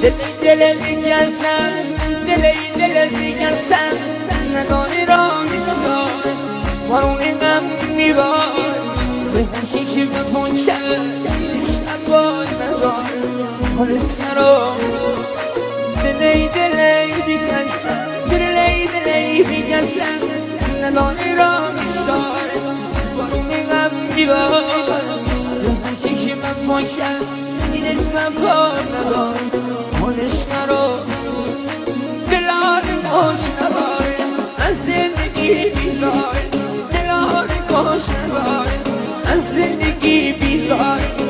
دل میگسم دل میگسم نداری را میسار بارون غم میبار به هرکی که بپون کرد شب باد ندار حال سرم دل میگسم نداری را میسار بارون غم میبار به هرکی که بپون کرد این اسم باد ندار حالش نرو دلار خوش نبار از زندگی بیدار دلار خوش نبار از زندگی بیدار